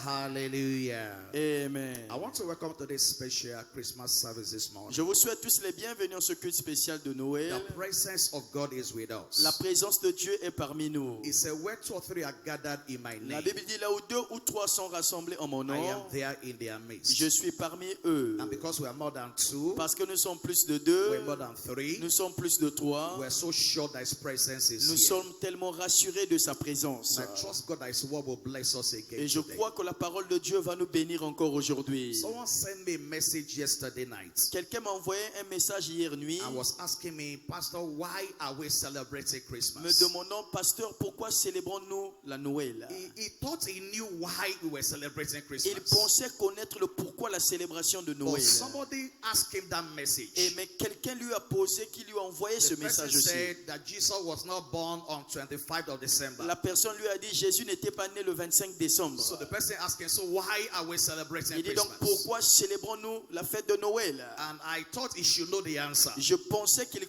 Hallelujah. Amen. I want to welcome to this special Christmas service this morning. Je vous souhaite tous les bienvenus en ce culte spécial de Noël. The presence of God is with us. La présence de Dieu est parmi nous. He said, where two or three are gathered in my La name, Bible dit là où 2 ou 3 sont rassemblés en mon I am nom, there in their midst. je suis parmi eux. And because we are more than two, Parce que nous sommes plus de 2, we're more than three, nous sommes plus de 3. we're so sure that His presence is Nous here. sommes tellement rassurés de sa présence. I trust God that His word will bless us again Et je today. crois que la parole de Dieu va nous bénir encore aujourd'hui. Someone sent me a message yesterday night Quelqu'un m'a envoyé un message hier nuit and was asking me, Pastor, why are we celebrating me Christmas? demandant, pasteur, pourquoi célébrons-nous la Noël? He thought he knew why we were celebrating Il Christmas. pensait connaître le pourquoi la célébration de But Noël. somebody asked him that message. Mais quelqu'un lui a posé, qui lui a envoyé ce The person message aussi. said that Jesus was not born on 25th of December. La personne lui a dit, Jésus n'était pas né le 25 décembre. So the person asking, so why are we celebrating Il dit donc, Christmas? pourquoi célébrons-nous la fête de Noël? And I thought he should know the answer. Je pensais qu'il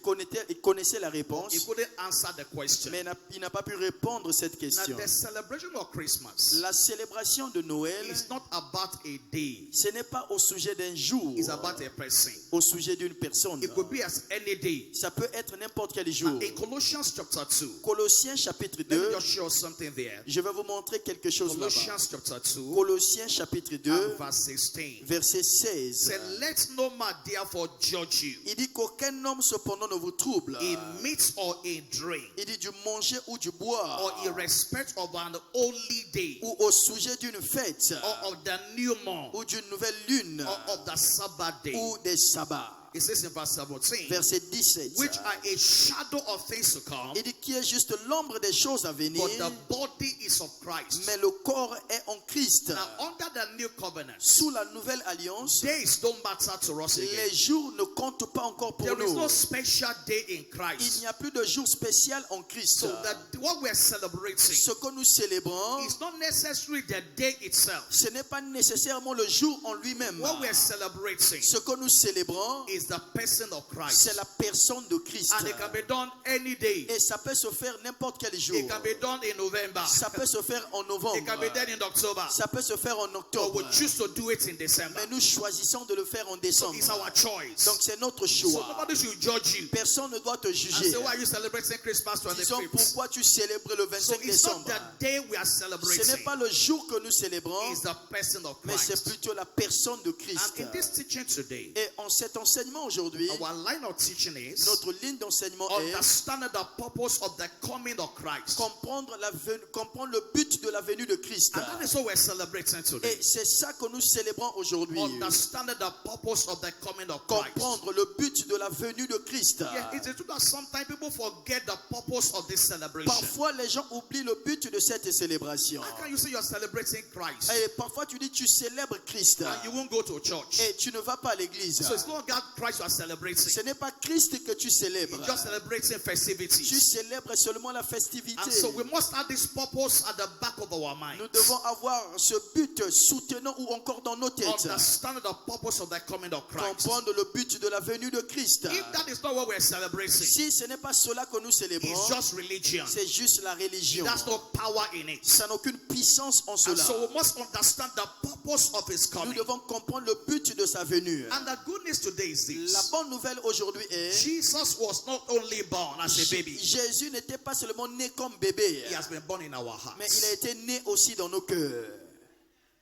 connaissait la réponse, He couldn't answer the question. mais il n'a pas pu répondre cette Now, question. the celebration of Christmas La célébration de Noël, is not about a day. ce n'est pas au sujet d'un jour, It's about a person. au sujet d'une personne. It could be as any day. Ça peut être n'importe quel jour. In Colossians chapter 2, Colossiens chapitre let me 2, just show something there. je vais vous montrer quelque chose là-bas. Colossians chapter 2, Colossiens chapitre 2, and verse 16. verset 16. Say, let no man therefore judge you Il dit qu'aucun homme cependant ne vous trouble. in meat or in drink, Il dit du manger ou du boire, or in respect of an holy day, ou au sujet d'une fête, or of the new moon, ou d'une nouvelle lune, or of the Sabbath day. ou des sabbats. It says in verse 17, Verset 17. which are a shadow of things to come, Il dit qui est juste l'ombre des choses à venir, but the body is of Christ. mais le corps est en Christ. Now, under the new covenant, Sous la nouvelle alliance, days don't matter to us again. les jours ne comptent pas encore pour There is nous. no special day in Il Christ. n'y a plus de jour spécial en Christ. So that what we're celebrating Ce que nous célébrons, is not necessarily the day itself. ce n'est pas nécessairement le jour en lui-même. What we're celebrating Ce que nous célébrons, is the person of c'est Christ. la personne de Christ. And it can be done any day. Et ça peut se faire n'importe quel jour. It can be done in November. Ça peut se faire en It can be novembre. done in October. Ça peut se faire en Or octobre. we choose to do it in December. Mais nous choisissons de le faire en So décembre. it's our choice. Donc c'est notre So choix. nobody should judge you Personne ne doit te and juger. say, why are you celebrating Christmas Disons 25th? pourquoi tu célèbres le So 25 it's not décembre. the day we are Ce n'est celebrating. pas le jour que nous célébrons, It's the person of mais c'est Christ. plutôt la personne de And Christ. in this teaching today, Et en cet enseignement aujourd'hui, our line of teaching is notre ligne d'enseignement est understanding the purpose of the coming of Christ. comprendre le but de la venue de Christ. And that is what we're celebrating today. Et c'est ça que nous célébrons aujourd'hui. Understanding the purpose of the coming of Christ. Comprendre le but de la venue de Christ. Yeah, it's true that sometimes people forget the purpose of this celebration. Parfois, les gens oublient le but de cette célébration. How can you say you're celebrating Christ Et parfois, tu dis tu célèbres Christ and you won't go to church? et tu ne vas pas à l'église. So it's not God Christ you are celebrating. Ce n'est pas Christ que tu célèbres. You're just celebrating Tu festivities. célèbres seulement la festivité. And so we must have this purpose at the back of our mind. Nous devons avoir ce but soutenant ou encore dans nos têtes. Understand the purpose of the coming of Christ. Comprendre le but de la venue de Christ. If that is not what we're celebrating, Si ce n'est pas cela que nous célébrons, it's just religion. c'est juste la religion. There's no power in it. Ça n'a aucune puissance en And cela. so we must understand the purpose of his Nous coming. devons comprendre le but de sa venue. And the good news today is La this. bonne nouvelle aujourd'hui est Jesus was not only born as a baby, Jésus n'était pas seulement né comme bébé, he has been born in our mais il a hearts. été né aussi dans nos cœurs.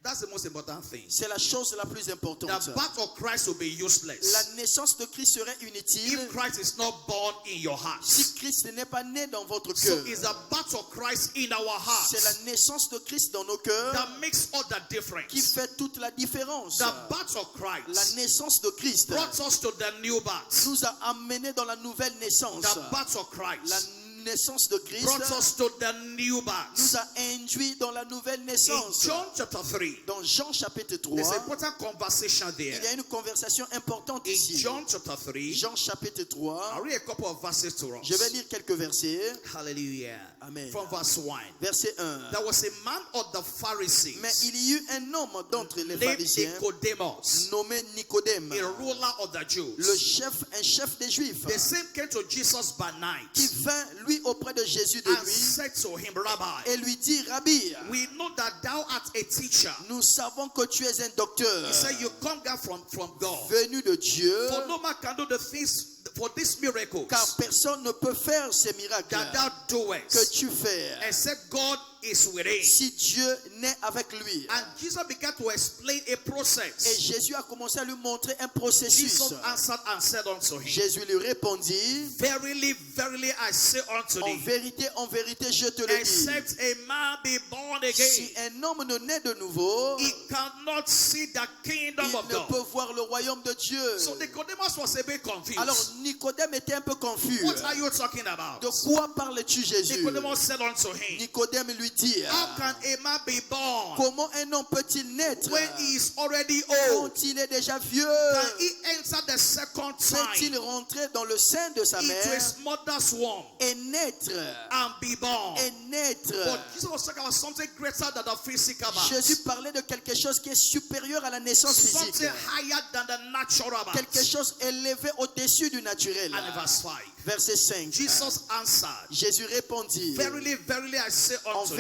That's the most important thing. C'est la chose la plus importante. The birth of Christ will be La useless naissance de Christ serait inutile if Christ is not born in your heart. si Christ n'est pas né dans votre So cœur. it's the birth of Christ in our C'est la hearts naissance de Christ dans nos cœurs that makes all the qui difference. fait toute la différence. The birth of La Christ naissance de Christ brought us to the new birth. nous a amenés dans la nouvelle naissance. The birth of La Christ naissance de Christ brought us to the new nous birth. a induits dans la nouvelle In naissance. John chapter 3, Dans Jean chapitre 3, there's an important conversation il y there. a une conversation importante In ici. John chapter 3, Jean chapitre I'll 3, read a couple of verses to je vais us. lire quelques versets. Hallelujah. Amen. From verse 1. Verset 1. There was a man of the Pharisees Mais il y eut un homme d'entre les named pharisiens Nicodemus, nommé Nicodème, a ruler of the un Jews. chef des Juifs, The same came to Jesus by night qui vint lui auprès de Jésus de and lui said to him, Rabbi, et lui dit, Rabbi, we know that thou art a teacher. nous savons que tu es un docteur He said, you come down from God. venu de Dieu, For no man can do the things for these miracles car personne ne peut faire ces miracles that thou que doest, tu fais except God is within. si Dieu n'est avec lui. And Jesus began to explain a Et process. Jésus a commencé à lui montrer un processus. Jesus answered and said unto him, Jésus lui répondit, verily, verily, I say unto en vérité, je te le dis. except a man be born Si again, un homme ne naît de nouveau, he cannot see the kingdom il of ne God. peut voir le royaume de Dieu. So Nicodemus was a bit confused. Alors Nicodème était un peu confus. What are you talking about? De quoi parles-tu, Jésus? Nicodemus said unto him, Nicodème lui dit, how can a man be born comment un homme peut-il naître when he is already old? quand il est déjà vieux? Can he enter the second Peut-il time rentrer dans le sein de sa into mère his mother's womb et naître? and be born? Et naître. But Jesus was talking about something greater than the physical birth. Jésus parlait de quelque chose qui est supérieur à la naissance physique. Something higher than the natural birth. Quelque chose élevé au-dessus du naturel. And verse 5. Verset 5. Jesus answered, Jésus répondit, verily, verily, I say en unto you,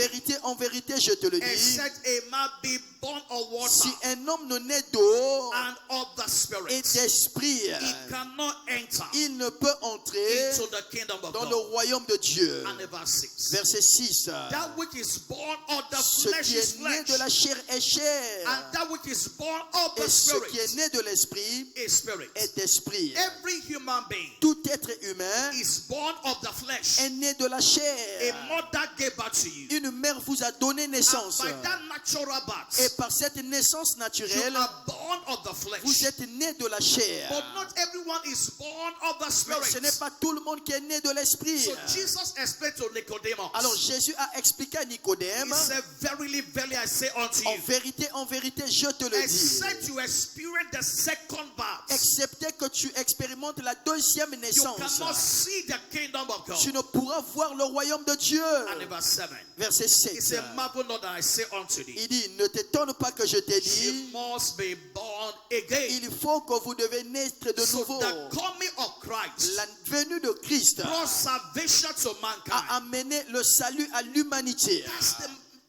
vérité, je te le dis, except a man be born of water si un homme ne naît d'eau and of the et Spirit, d'esprit, he cannot enter il ne peut entrer into the kingdom of dans le God. royaume de Dieu. And verse 6. Verset 6. That which is born of the Ce flesh qui is est né flesh, de la chair est chair, and that which is born of the et ce Spirit qui est né de l'esprit is spirit. est esprit. Every human being Tout être humain is born of the flesh. est né de la chair. A mother gave birth to you. Une mère vous a donné And naissance. by that natural Et birth, par cette naissance you naturelle, are born of the flesh. vous êtes né de la chair. But not everyone is born of the Mais ce n'est Spirit. pas tout le monde qui est né de l'esprit. So Jesus explained to Nicodemus. Alors Jésus a expliqué à Nicodème, He said, verily, verily, I say unto you, en vérité, je te le dis, except you experience the second birth, excepté que tu expérimentes la deuxième you naissance, cannot see the kingdom of God. tu ne pourras voir le royaume de Dieu. And in verse 7, Verset he 7. said, marvel not that I say unto thee, Il dit, ne t'étonne pas que je t'ai you dit, must be born again. il faut que vous devez naître de So nouveau. the coming of Christ La venue de Christ brought salvation to a mankind. amené le salut à l'humanité. That's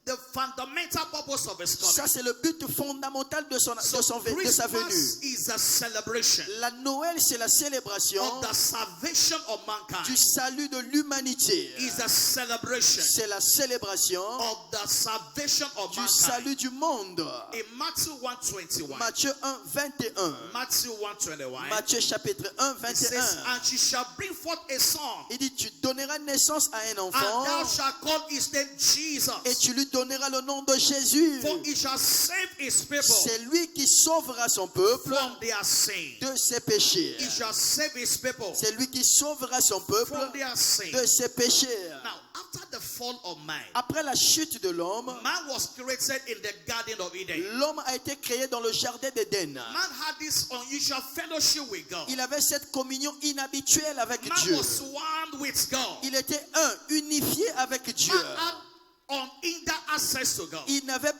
the fundamental purpose of his coming. Ça, c'est le but fondamental de sa venue. Christmas is a celebration La Noël, c'est la célébration of the salvation of du mankind. salut de l'humanité. Is a celebration C'est la célébration of the salvation of du mankind. salut du monde. In Matthew 1:21, Matthieu 1, 21. Matthew 1:21, Matthieu chapitre 1, it says, 21. and she shall bring forth a son, Il dit, tu donneras naissance à un and thou enfant shalt call his name Jesus, et tu lui donneras le nom de Jésus. for he shall save his people C'est lui qui sauvera son peuple from their sin. de ses péchés. He shall save his people C'est lui qui sauvera son peuple from their sin. de ses péchés. Now, after the fall of man, Après la chute de l'homme, man was created in the Garden of Eden. l'homme a été créé dans le jardin d'Éden. Man had this unusual fellowship with God. Il avait cette communion inhabituelle avec Man Dieu. was one with God. Il était unifié avec Dieu. Man had unhindered access to God. Il n'avait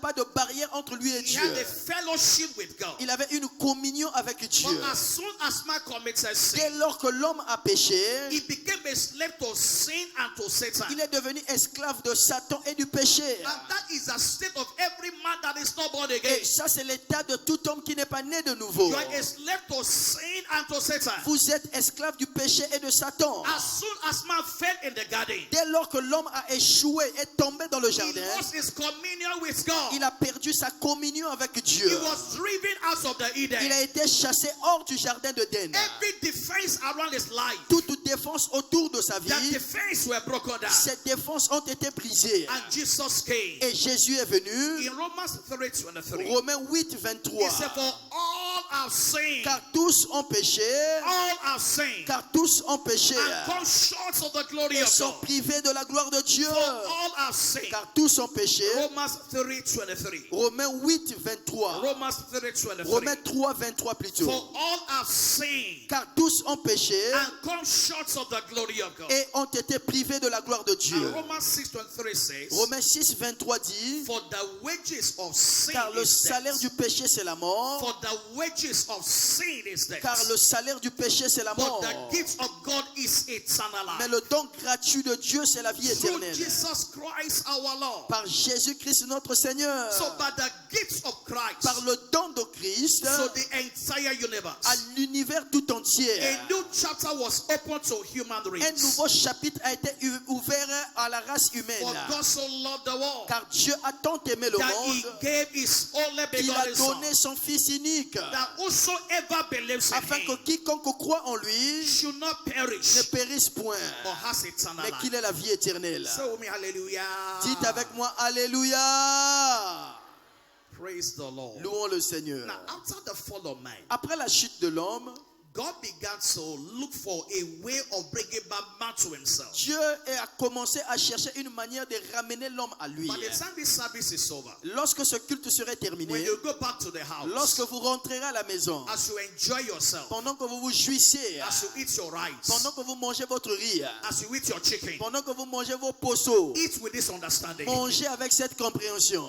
pas de barrière entre lui et He Dieu. had a fellowship with God. Il avait une communion avec Dieu. But as soon as man committed sin, Dès lors que l'homme a péché, he became a slave to sin and to Satan. il est devenu esclave de Satan et du péché. And that is the state of every man that is not born again. Et ça, c'est l'état de tout homme qui n'est pas né de nouveau. You are a slave to sin and to Satan. Vous êtes esclave du péché et de Satan. As soon as man fell in the garden, Dès lors que l'homme a échoué et tombé dans le he jardin, lost his communion with God. il a perdu sa communion avec Dieu. He was driven out of the Il Eden. a été chassé hors du jardin d'Éden. Every defense around his life, Toute défense autour de sa the vie, defense were broken down. ces défenses ont été brisées. And Jesus came. Et Jésus est venu. In Romans 3:23, Romains 8, 23. he said, for all have sinned, Car tous ont péché, all have sinned, car tous ont péché and come short of the glory et of sont God. privés de la gloire de Dieu. For all have sinned. Car tous ont péché. Romans 3:23. Romains 8, 23. Romans 3:23. Romains 3, 23 plutôt. For all have sinned Car tous ont péché and come short of the glory of God. et ont été privés de la gloire de Dieu. And Romans 6:23 says, Romains 6, 23 dit, for the wages of sin car le is salaire death. du péché c'est la mort, For the wages wages of sin is death. Car le salaire du péché, c'est la But mort. the gift of God is eternal Mais life. le don gratuit de Dieu, c'est la vie Through éternelle. Jesus Christ our Lord. Par Jésus-Christ notre Seigneur. So by the gifts of Christ, Par le don de Christ, so the entire universe, à l'univers tout entier. a new chapter was opened to human Un race. nouveau chapitre a été ouvert à la race humaine. For God so loved the world Car Dieu a tant aimé le that He monde gave His only qu'il a begotten Son, donné son Fils unique, that whosoever believes in afin que Him quiconque croit en lui should not ne perish, périsse point, but has eternal mais life. qu'il ait la vie éternelle. Say with me, hallelujah. Dites avec moi, Alléluia. Praise the Lord. Louons le Seigneur. Now, after the fall of man, Après la chute de l'homme, God began to look for a way of bringing back man to Himself. Dieu a commencé à chercher une manière de ramener l'homme à lui. By the time this service is over, Lorsque ce culte serait when terminé, you go back to the house, lorsque vous rentrerez à la maison, as you enjoy yourself, pendant que vous vous jouissez, as you eat your rice, pendant que vous mangez votre riz, as you eat your chicken, pendant que vous mangez vos poceaux, eat with this understanding. mangez avec cette compréhension.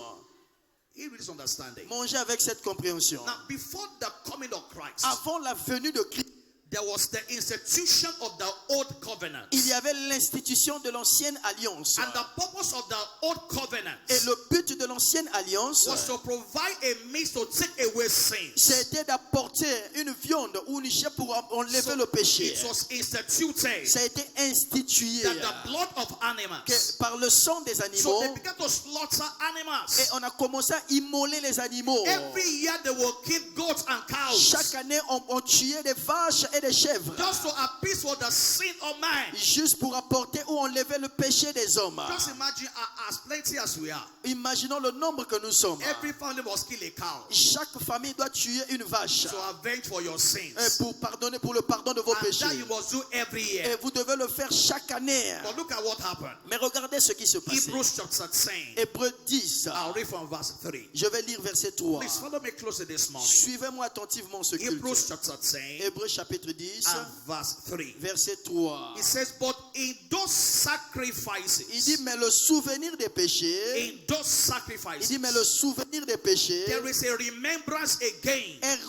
Eat with this understanding. Mangez avec cette compréhension. Now, before the coming of Christ, Avant la venue de Christ, there was the institution of the old covenant. il y avait l'institution de l'ancienne alliance. And the purpose of the old covenant Et le but de l'ancienne alliance, was to provide a means to take away sin. c'était d'apporter une viande ou une chair pour enlever le péché. It was instituted Ça a été institué that the blood of animals. que par le sang des So animaux, they began to slaughter et animals. on a commencé à immoler les animaux. Every year they will kill goats and cows Chaque année, on tuait des vaches et des chèvres, just to appease for the sin of man. juste pour apporter ou enlever le péché des hommes. Just imagine as plenty as we are. Imaginons le nombre que nous sommes. Every family must kill a cow Chaque famille doit tuer une vache to avenge for your sins. pour le pardon de vos And péchés. that you must do every Et year. vous devez le faire chaque année. But look at what happened. Mais regardez ce qui se passe. Hebrews chapter 10. Hébreux 10. I'll read from verse 3. Je vais lire verset 3. Please follow me closely this morning. Suivez-moi attentivement ce Hebrews culte. chapter 10 Hébreux chapitre 10, and verse 3. verset 3. It says, but in those Il dit, sacrifices, mais le souvenir des péchés, in those il sacrifices, dit, mais le souvenir des péchés there is a remembrance again est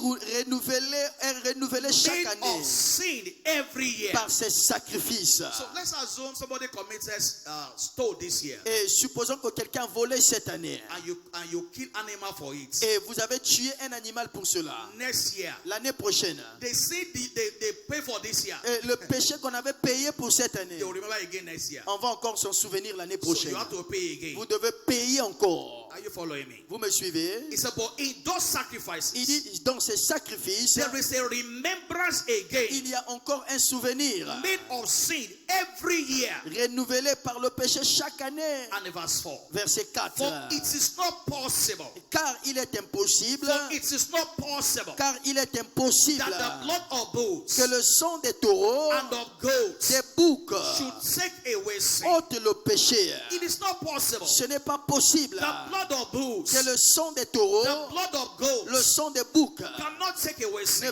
renouvelé chaque made année of sin every year. par ces sacrifices. So let's assume somebody committed stole this year, Et supposons que quelqu'un a volé cette année and you kill animal for it. et vous avez tué un animal pour cela. Next year, L'année prochaine, they say they pay for this year. et le péché qu'on avait payé pour cette année, They will remember again next year. on va encore s'en souvenir l'année So prochaine. you have to pay again. Vous devez payer encore. Are you following me? Vous me suivez? It's about in those Il sacrifices, dit, dans ces sacrifices, there is a remembrance again il y a encore un souvenir made of sin every year. renouvelé par le péché chaque année. And verse 4. Verset 4. For it is not possible. Car il est impossible, For it is not possible car il est impossible that the blood of bulls que le sang des taureaux, and of goats des boucs, should take away sin. ôte le péché. It is not possible. Ce n'est pas possible The blood of bulls, que le sang des taureaux, the blood of le goats sang des boucs cannot take away sin.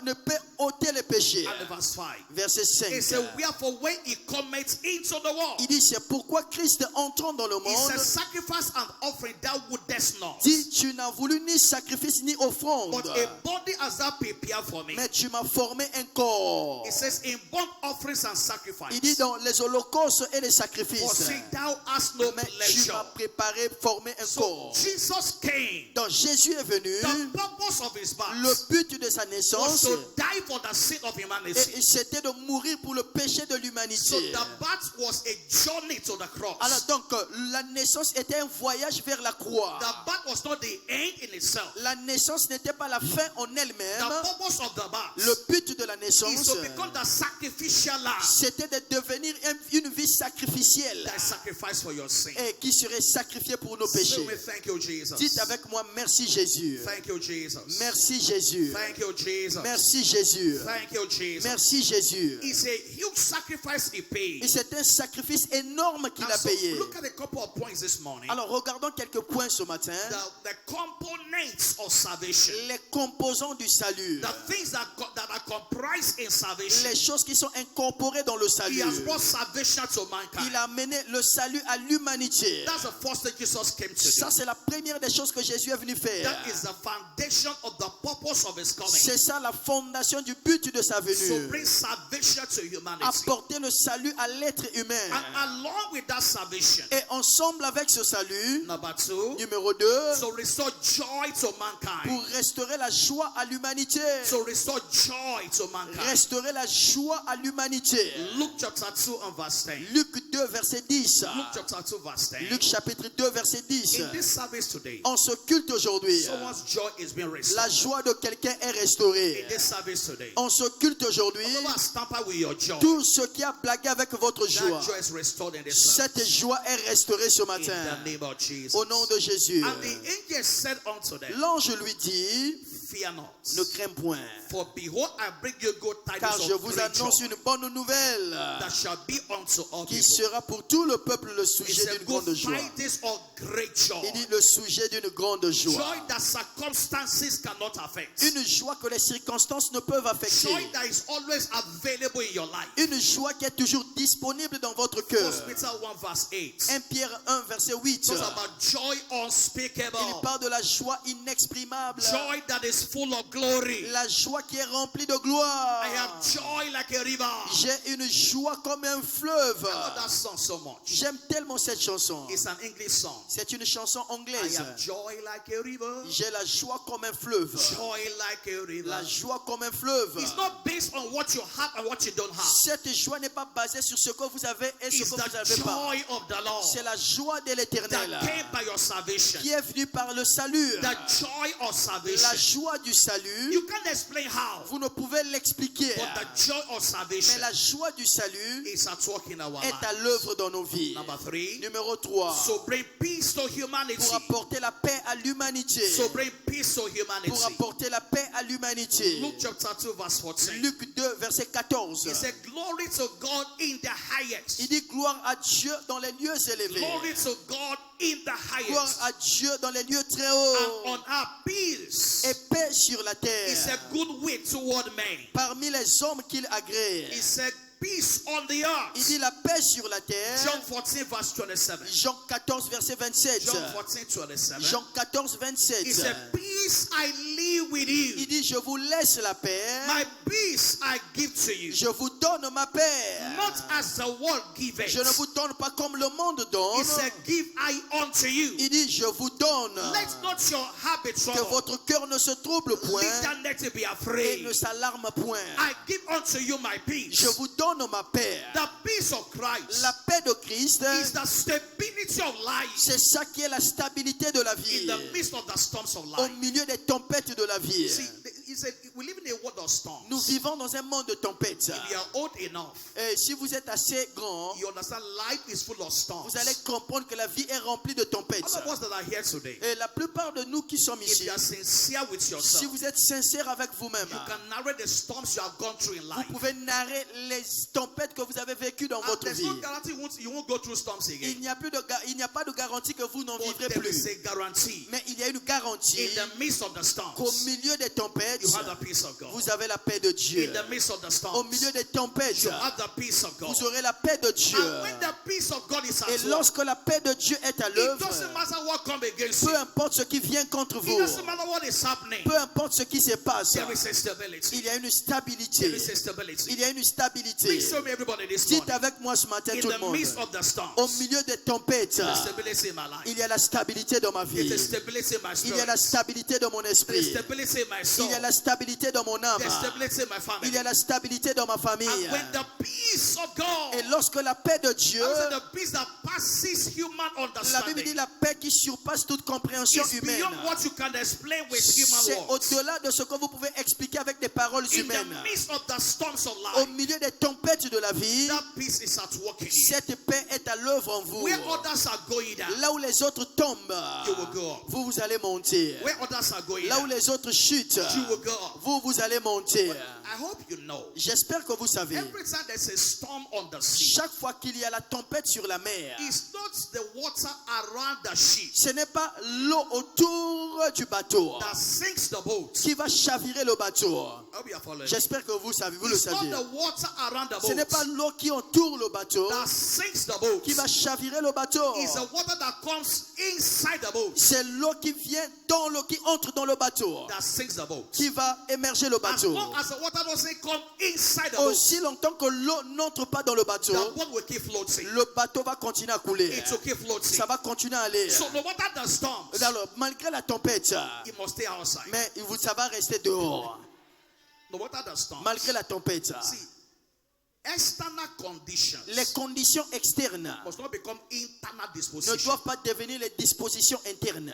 ne peut ôter les péchés. And verse 5. Verset It 5. says, wherefore when he cometh into the world, Il dit, c'est pourquoi Christ entrant dans le he monde, says, sacrifice and offering thou wouldest not, dit, tu n'as voulu ni sacrifice ni offrande, but a body hast thou prepared for me. mais tu m'as formé un corps. It says, in burnt offerings and Il dit, sacrifice, dans les holocaustes et les for sacrifices, sin thou hast no mais tu pleasure. m'as préparé, formé un So corps. Jesus came. Donc Jésus est venu, The purpose of his le birth but de sa was naissance, to die for the sin of et humanity. c'était de mourir pour le péché de So l'humanité. the birth was a journey to the Alors cross. donc, la naissance était un voyage vers la croix. The birth was not the end in itself. La naissance n'était pas la fin en The elle-même. purpose of the Le birth but de la is naissance, to become the sacrificial lamb c'était de devenir une vie sacrificielle that sacrifice for your sin. et qui serait sacrifiée pour nos Say péchés. with me, thank you, Jesus. Dites avec moi, merci Jésus. Thank you, Jesus. Merci Jésus. Thank you, Jesus. Merci Jésus. Thank you, Jesus. Merci Jésus. It's a huge sacrifice he Et paid. c'est un sacrifice énorme qu'il And a so payé. look at a couple of points this morning. Alors regardons quelques points ce matin. The components of salvation. Les composants du salut. The things that are comprised in salvation. Les choses qui sont incorporées dans le salut. He has salut. brought salvation to mankind. Il a amené le salut à l'humanité. That's the first thing Jesus came to Ça, do. c'est la première des choses que Jésus est venu faire. That is the foundation of the purpose of his coming. C'est ça la fondation du but de sa To venue. bring salvation to humanity. Apporter le salut à l'être humain. And along with that salvation, Et ensemble avec ce salut, number 2, numéro 2, to restore joy to mankind. pour restaurer la joie à l'humanité. To restore joy to mankind. Restaurer la joie à l'humanité. Luke chapter 2 and verse 10. Luc 2, verset 10. Luke chapter 2 verse 10. Luc chapitre 2, verset 10. In this service today, En ce culte aujourd'hui, someone's joy is being restored. la joie de quelqu'un est restaurée. In this service today, En ce culte aujourd'hui, whoever has tampered with your joy, tout ce qui a blagué avec votre joie, that joy is restored in this service. cette joie est restaurée ce In matin. the name of Jesus. Au nom de Jésus. And the angel said unto them, L'ange lui dit, fear not, ne crains point, for behold, I bring you good car tidings je of vous great annonce joy une bonne nouvelle that shall be unto all qui people. sera pour tout le peuple le It's sujet a d'une good grande joie. tidings of great joy. Il dit le sujet d'une grande joie. Joy that circumstances cannot affect. Une joie que les circonstances ne peuvent affecter. Joy that is always available in your life. Une joie qui est toujours disponible dans votre cœur. 1 Peter 1 verse 8. 1 Pierre 1, verset 8. Talks about joy unspeakable. Il parle de la joie inexprimable. Joy that is full of glory. La joie qui est remplie de gloire. I have joy like a river. J'ai une joie comme un fleuve. I love that song so much. J'aime tellement cette chanson. It's an English song. C'est une chanson I anglaise. have joy like a river. J'ai la joie comme un fleuve. Joy like a river. La joie comme un fleuve. It's not based on what you have and what you don't have. Cette joie n'est pas basée sur ce que vous avez et ce It's que vous the n'avez pas. joy of the Lord C'est la joie de l'éternel that came by your salvation. qui est venue par le salut. The joy of La salvation. joie du salut, You can't explain how, vous ne pouvez l'expliquer. but the joy of Mais salvation la joie du salut is at work in our est à lives. l'œuvre dans nos vies. Number 3, Numéro 3. so bring peace to humanity. Pour apporter la paix à l'humanité. So bring peace to Pour humanity. apporter la paix à l'humanité. Luke chapter 2 verse 14. Luc 2, verset 14. He said, glory to God in the highest. Il dit gloire à Dieu dans les lieux élevés. Glory to God in the Gloire highest. à Dieu dans les lieux très And hauts. on our peace Et paix sur la is a terre. good way toward men. Parmi les hommes qu'il agrée. He said, peace on the Il earth. dit la paix sur la terre. John 14 verse 27. Jean 14, verset 27. John 14 27. Jean 14, He 27. said, peace I leave with you. Il dit, je vous laisse la paix. My peace I give to you. Je vous donne ma paix. Not as the world giveth. Je ne vous donne pas comme le monde donne. He said, give I unto you. Il dit, je vous donne. Let not your heart be Que troubled. votre cœur ne se trouble point Let that not be et afraid. ne s'alarme point. I give unto you my peace. Je vous donne ma paix. The peace of Christ La paix de Christ, is the stability of life c'est ça qui est la stabilité de la in vie. the midst of the storms of Au life. milieu des tempêtes de la vie. See, he said, we live in a world of storms. Nous vivons dans un monde de tempêtes. If you are old enough, Et si vous êtes assez grand, you understand life is full of storms. vous allez comprendre que la vie est remplie de tempêtes. All of us that are here today, Et la plupart de nous qui sommes if ici, you are sincere with si yourself, vous êtes sincère avec vous-même, you can narrate the storms you have gone through in vous life. pouvez narrer les tempêtes que vous avez vécues dans And votre there's vie. no guarantee you won't go through storms again. Il n'y a pas de garantie que vous n'en But vivrez there is plus. a guarantee. Mais il y a une garantie In the midst of the qu'au storms, milieu des tempêtes, you have the peace of God. vous avez la paix de Dieu. In the midst of the Au storms, milieu des tempêtes, you have the peace of God. vous aurez la paix de Dieu. And when the peace of God is Et at work, lorsque la paix de Dieu est à it l'œuvre, doesn't matter what comes against you. peu importe ce qui vient contre It vous, doesn't matter what is happening. peu importe ce qui se passe, There is a stability. il y a une There stabilité. is a stability. Il y a une stabilité. Please show me everybody this Dites morning. avec moi ce matin In tout le the monde. midst of the storms, Au milieu des tempêtes, there's stability in my life. il y a la stabilité dans ma There's vie. a stability in my Il y a la spirit. stabilité dans mon There's esprit. stability in my soul. Il y a la stabilité dans mon âme. There's stability in my Il family. y a la stabilité dans ma famille. And when the peace of God, Et lorsque la paix de Dieu, I said the peace that passes human la Bible dit understanding, la paix qui surpasse toute compréhension is humaine. beyond what you can explain with human C'est words. au-delà de ce que vous pouvez expliquer avec des paroles In the humaines. midst of the storms of Au life, milieu des tempêtes de la vie, that peace is at work in you. cette paix est à l'œuvre en vous. Where others are going down, Là où les autres tombent, you will go up. vous allez monter. Where others are going Là où down, les autres chutent, you will go up. vous allez monter. I hope you know. J'espère que vous savez. Every time there's a storm on the sea, Chaque fois qu'il y a la tempête sur la mer, it's not the water around the ship. ce n'est pas l'eau autour du bateau that sinks the boat. qui va chavirer le bateau. I hope you are following. J'espère que vous savez, vous le It's not savez. the water around the Ce n'est boat pas l'eau qui entoure le bateau that sinks the boat. qui va chavirer le bateau. It's the water that comes inside the boat C'est l'eau qui vient dans l'eau, qui entre dans le bateau, that sinks the boat. qui va émerger le As bateau. long as the water doesn't come inside the boat, Aussi longtemps que l'eau n'entre pas dans le bateau, the boat will keep floating. le bateau va continuer à couler. It will keep floating. Ça va continuer à aller. So no matter the storms, Alors, malgré la tempête, it must stay outside. mais ça va rester dehors. No matter the storms. Malgré la tempête. See, external conditions Les conditions externes must not become internal ne dispositions. doivent pas devenir les dispositions internes.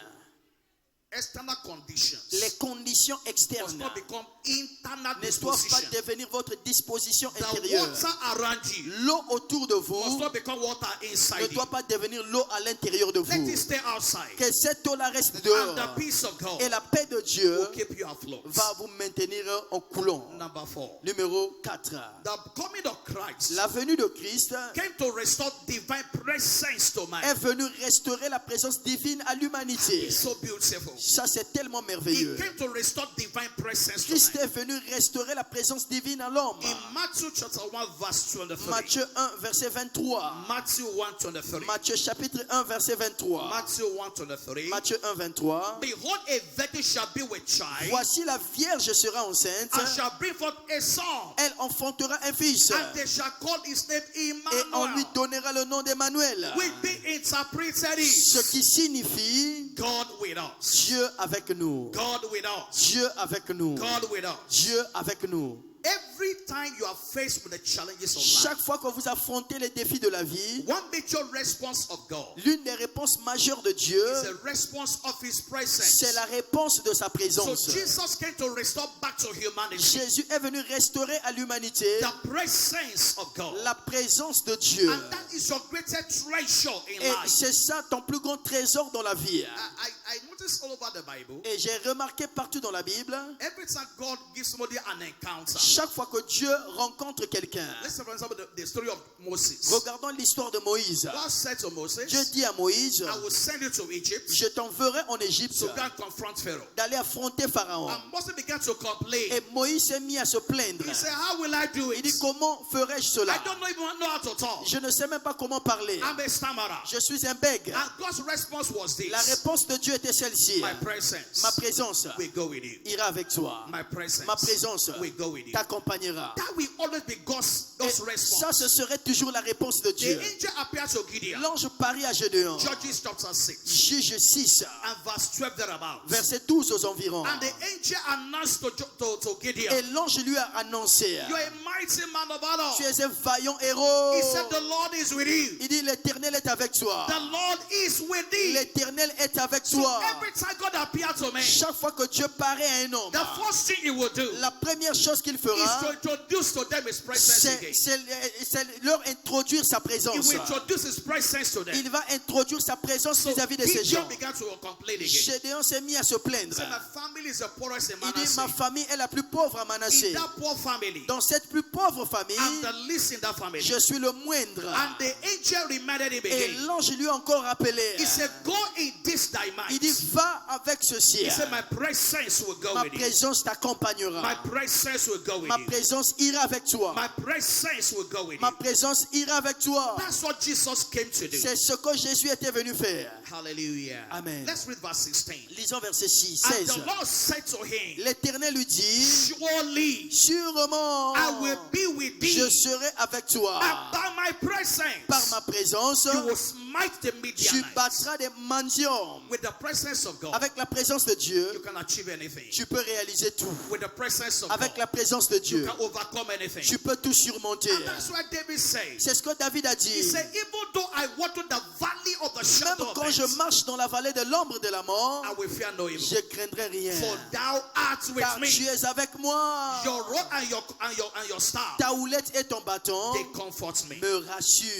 External conditions Les conditions must externes not become internal ne doivent pas dispositions. devenir votre disposition The intérieure. water around you L'eau autour de must vous not become water ne inside you. doit pas devenir l'eau à l'intérieur de Let vous. it stay outside. Que cette eau-là reste And dehors. the peace of God Et la paix de Dieu will keep you afloat. va vous maintenir en coulant. Number 4. Numéro 4. The coming of Christ La venue de Christ came to restore divine presence to man. est venue restaurer la présence divine à l'humanité. It's so beautiful. Ça, c'est tellement He merveilleux. came to restore divine presence to Christ man. est venu restaurer la présence divine à l'homme. In Matthew chapter 1 verse 23. Matthieu 1, verset 23. Matthew 1:23. Matthieu chapitre 1, verset 23. Matthew 1:23. Matthieu 1, 23. Behold, a virgin shall be with child, Voici la Vierge sera enceinte. and shall bring forth a son, Elle enfantera un fils. and they shall call his name Et on lui Emmanuel, donnera le nom d'Emmanuel. which be interpreted Ce is qui signifie God with us. Dieu avec nous. God with us. Dieu avec nous. God with us. Dieu avec nous. Every time you are faced with the challenges of Chaque life, fois que vous affrontez les défis de la vie, one major response of God l'une des réponses majeures de Dieu, is a response of his presence. c'est la réponse de sa So présence. Jesus came to restore back to humanity Jésus est venu restaurer à l'humanité the presence of God. la présence de Dieu. And that is your greatest treasure in Et life. c'est ça ton plus grand trésor dans la vie. I noticed all over the Bible, Et j'ai remarqué partout dans la Bible, every time God gives somebody an encounter. chaque fois que Dieu rencontre quelqu'un, Let's say, for example, the story of Moses. regardons l'histoire de Moïse. God said to Moses, Dieu dit à Moïse, I will send you to Egypt je t'enverrai en Égypte to go and confront Pharaoh. d'aller affronter Pharaon. And Moses began to complain. Et Moïse s'est mis à se plaindre. He said, how will I do Il it? dit, comment ferai-je cela? I don't even know how to talk. Je ne sais même pas comment parler. I'm a stammerer. Je suis un bègue. And God's response was La this: réponse de Dieu était celle-ci. my presence Ma présence will go with you. ira avec toi. My presence Ma présence will go with you. t'accompagnera. That will always be God's Et God's ça, response. ce serait toujours la réponse de The Dieu. angel appeared to Gideon. L'ange parie à Gédéon. Judges chapter 6 Juge 6, and verse 12 thereabout. verset 12 aux environs. And the angel announced to Gideon, Et l'ange lui a annoncé, you're a mighty man of valor. tu es un vaillant héros. He said, the Lord is with you. Il dit, l'Éternel est avec toi. The Lord is with thee. L'Éternel est avec So toi. every time God appeared to me, Chaque fois que Dieu paraît à un homme, the first thing he will do la première chose qu'il is fera, to introduce to them his presence again. c'est leur introduire sa He présence. will introduce his presence to them. Il va introduire sa présence So vis-à-vis de ces Gideon gens. began to complain again. Gédéon s'est mis à se plaindre. He said, my family is the poorest in Il dit, Manasseh. ma famille est la plus pauvre à In Manassé. that poor family, Dans cette plus pauvre I'm famille, the least in that family. je suis le moindre. And the angel reminded him Et again. l'ange lui a encore rappelé. He said, go in this thy might. Il dit, va avec ceci. He said, my presence will go Ma with you. présence My t'accompagnera. presence will go with Ma you. présence ira avec toi. My presence will go with Ma you. présence ira avec toi. That's what Jesus came to do. C'est ce que Jésus était venu faire. Hallelujah. Amen. Let's read verse 16. Lisons verset 6, And 16. the Lord said to him, L'Éternel lui dit, surely sûrement, I will be with thee, je serai avec toi. and by my presence Par ma présence, you will smite the tu Midianites. battras des mendiants. With the presence of God, Avec la présence de Dieu, you can achieve anything. tu peux réaliser tout. With the presence of Avec God, la présence de you Dieu, can overcome anything. tu peux tout surmonter. And that's why David says, C'est ce que David a he dit. said, even though I walk through the valley of the Même shadow of quand je death, marche dans la vallée de l'ombre de la mort, I will fear no evil. je craindrai rien. For thou art with Car me. tu es avec moi. Your rod and your staff, Ta houlette et ton bâton they comfort me. me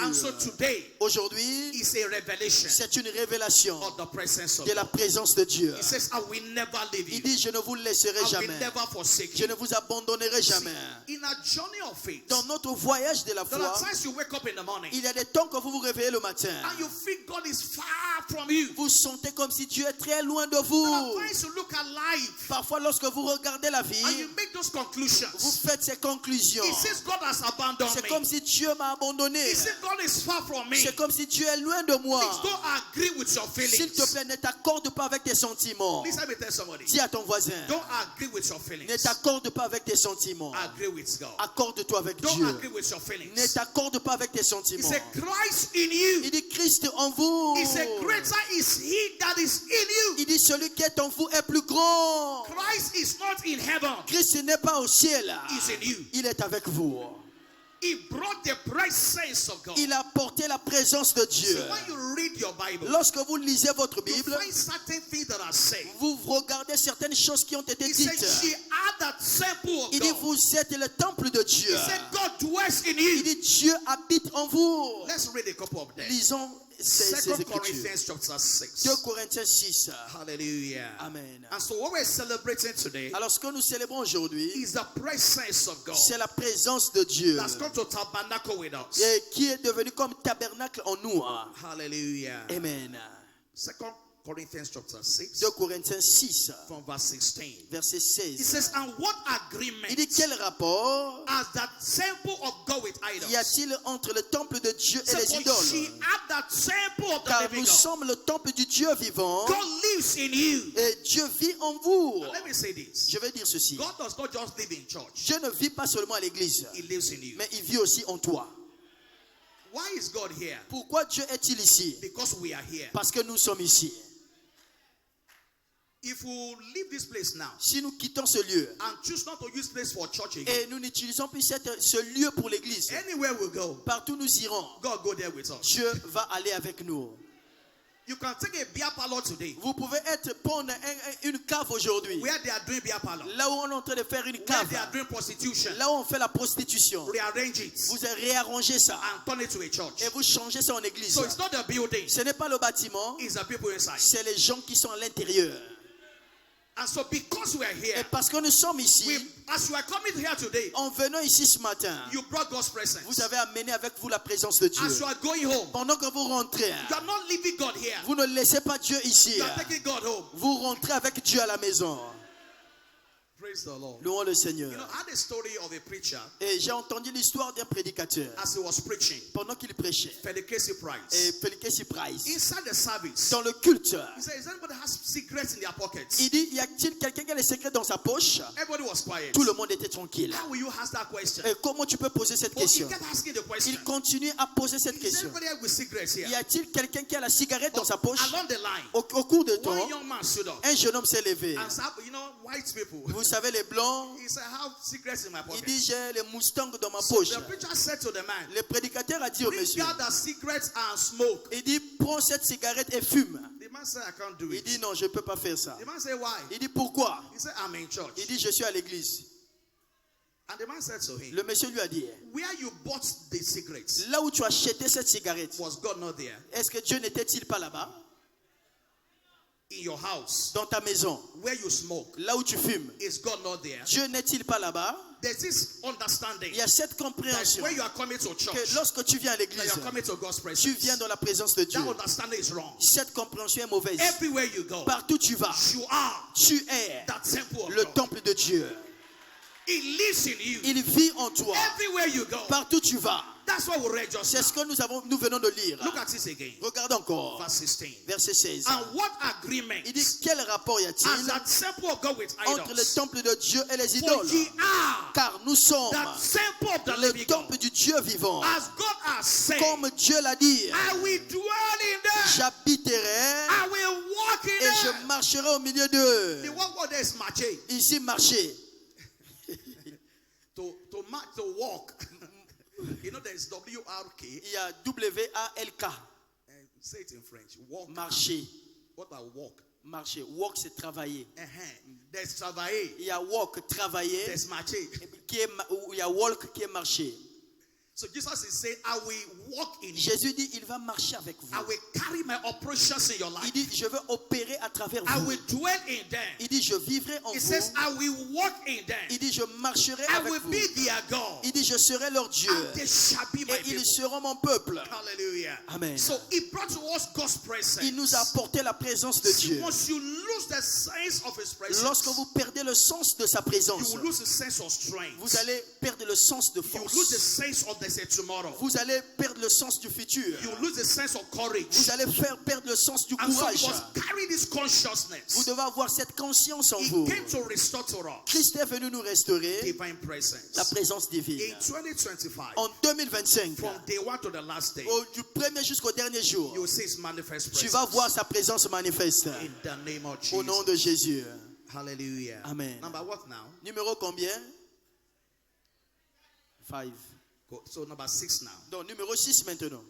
And so rassurent. today Aujourd'hui, is is a revelation C'est une révélation of the presence of de la God. présence de Dieu. He says, I will never leave Il you. dit, je ne vous laisserai I will jamais. never forsake Je you. ne vous abandonnerai See, jamais. in a journey of faith, Dans notre voyage de la there are foi, times you wake up in the morning il y a des temps quand vous vous réveillez le matin. and you feel God is far from you. Vous sentez comme si Dieu est très loin de There are vous. times you look at life Parfois, lorsque vous regardez la and you vie, make those vous conclusions. faites ces conclusions. It says God has abandoned C'est me. comme si Dieu m'a abandonné. It says God is far from me. C'est comme si Dieu est loin de moi. Please don't agree with your S'il feelings. te plaît, ne t'accorde pas avec tes sentiments. Please let me tell somebody. Dis à ton voisin, Don't agree with your feelings. ne t'accorde pas avec tes sentiments. Agree with God. Accorde-toi avec Don't Dieu. agree with your Ne feelings. t'accorde pas avec tes He sentiments. said Christ in you. Il dit Christ en vous. He said greater is he that is in you. Il dit celui qui est en vous est plus grand. Christ is not in heaven. Christ n'est pas au ciel. He's in you. Il est avec vous. He brought the presence of God. Il a porté la présence de Dieu. So when you read your Bible, Lorsque vous lisez votre you Bible, find certain things that are said. vous regardez certaines choses qui ont été He said dites. she had that temple of Il dit God. vous êtes le temple de Dieu. He said God dwells in Il you. dit Dieu habite en vous. Let's read a couple of them. Lisons ces 2 écritures. Corinthians chapter 6. 2 Corinthiens 6. Hallelujah. Amen. And so what we're celebrating today Alors ce que nous célébrons aujourd'hui, is the presence of God c'est la présence de Dieu that's come to tabernacle with us. et qui est devenu comme tabernacle en nous. Hallelujah. Amen. 2 Corinthians chapter 6 2 Corinthiens 6, from verse 16. verset It 16. says, and what agreement Il dit quel rapport has that temple of God with idols? y a-t-il entre le temple de Dieu et So, les for idoles? she had that temple of the Car living nous God. sommes le temple du Dieu vivant God lives in you. et Dieu vit en vous. Now, let me say this. Je vais dire ceci. God does not just live in church. Dieu ne vit pas seulement à l'église, He lives in you. mais il vit aussi en toi. Why is God here? Pourquoi Dieu est-il ici? Because we are here. Parce que nous sommes ici. If we leave this place now Si nous quittons ce lieu and choose not to use place for church again, et nous n'utilisons plus ce lieu pour l'église, anywhere we go, partout nous irons, God go there with us. Dieu va aller avec nous. You can take a beer parlor today Vous pouvez prendre une cave aujourd'hui, where they are doing beer parlor, là où on est en train de faire une where cave, they are doing prostitution, là où on fait la prostitution. rearrange it Vous réarrangez ça and turn it to a church. et vous changez ça en église. So it's not the building, Ce n'est pas le bâtiment, it's the people inside. c'est les gens qui sont à l'intérieur. And so because we are Et here, parce que nous sommes ici, as you are coming here today, en venant ici ce matin, you brought God's presence. vous avez amené avec vous la présence de Dieu. As you are going home, Pendant que vous rentrez, you are not leaving God here. vous ne laissez pas Dieu ici. You are taking God home. Vous rentrez avec Dieu à la maison. Praise the Lord. Louons le You Seigneur. know, I had a story of a preacher Et j'ai entendu l'histoire d'un prédicateur as he was preaching, pendant qu'il prêchait. Fedekesi Et Price. Félix Price, Inside the service, dans le culte, he said, is anybody has secrets in their pockets? il dit, y a-t-il quelqu'un qui a les secrets dans sa poche? Everybody was quiet. Tout le monde était tranquille. How will you ask that question? Et comment tu peux poser cette But he question? kept asking the question. Il continue à poser cette Is question. anybody here with secrets here? Y a-t-il quelqu'un qui a la cigarette dans sa poche? Along the line, Au cours de one temps, young man stood up un jeune homme s'est levé. and said, you know, white people. Vous savez, les blancs, He said, I have secrets in my il pocket. dit, j'ai les moustangs dans ma So poche. the preacher said to the man, Le prédicateur a dit au bring monsieur, out the secrets and smoke. il dit, prends cette cigarette et fume. The man said, I can't do Il it. dit, non, je ne peux pas faire ça. The man said, why? Il dit, pourquoi? He said, I'm in church. Il dit, je suis à l'église. And the man said to him, Le monsieur lui a dit, where you bought the cigarettes, là où tu as acheté cette cigarette, was God not there? est-ce que Dieu n'était-il pas là-bas? In your house, Dans ta maison, where you smoke, là où tu fumes, is God not there? Dieu n'est-il pas là-bas? There's this understanding Il y a cette that compréhension when you are coming to church, que lorsque tu viens à that l'église, you are coming to God's presence. tu viens dans la présence de Dieu. That understanding is wrong. Cette compréhension est mauvaise. Everywhere you go, Partout tu vas, you are tu es that temple of le God. temple de Dieu. He lives in you. Il vit en toi. Everywhere you go. Partout tu vas. That's what we read just C'est now. ce que nous venons de lire. Look at this again. Regarde encore. Verse 16. Verset 16. And what agreement Il dit, quel rapport y has a-t-il that temple of God with entre le idols? temple de Dieu et les For idoles? ye are Car nous sommes that temple of the le living God. temple du Dieu vivant. As God has said, Comme Dieu l'a dit, I will dwell in them. j'habiterai I will walk in et je them. marcherai au milieu d'eux. The one word there is marcher. Ici, marcher. To walk. You know there is W-R-K. Il y a W-A-L-K. Say it in French. Walk. Marcher. What are walk? Marcher. Walk, c'est travailler. There's travailler. Il y a walk, travailler. There's marcher. Il y a walk qui est marcher. So Jesus is saying, I will walk in you. Jésus dit, il va marcher avec vous. I will carry my operations in your life. Il dit, je vais opérer à travers I vous. will dwell in them. Il dit, je vivrai en He vous. says, I will walk in them. Il dit, je marcherai I avec will vous. be their God. Il dit, je serai leur Dieu. And they shall be my Et people. ils seront mon peuple. Hallelujah. Amen. So it brought to us God's presence. Il nous a apporté la présence de Dieu. Once you lose the sense of His presence, Lorsque vous perdez le sens de sa présence, you will lose the sense of strength. vous allez perdre le sens de You will lose the force. sense of there's a tomorrow. Vous allez perdre le sens du futur. You will lose the sense of courage. Vous allez perdre le sens du And so courage. you must carry this consciousness. Vous devez avoir cette conscience en He vous. came to restore to us Christ est venu nous restaurer divine presence. la présence divine. In 2025, En 2025, from day one to the last day, du premier jusqu'au dernier jour, you will see His manifest tu presence. vas voir sa présence manifeste. In the name of Au nom Jesus. de Jésus. Hallelujah. Amen. Number what now? Numéro combien? 5. So number 6 now. Donc numéro 6 maintenant.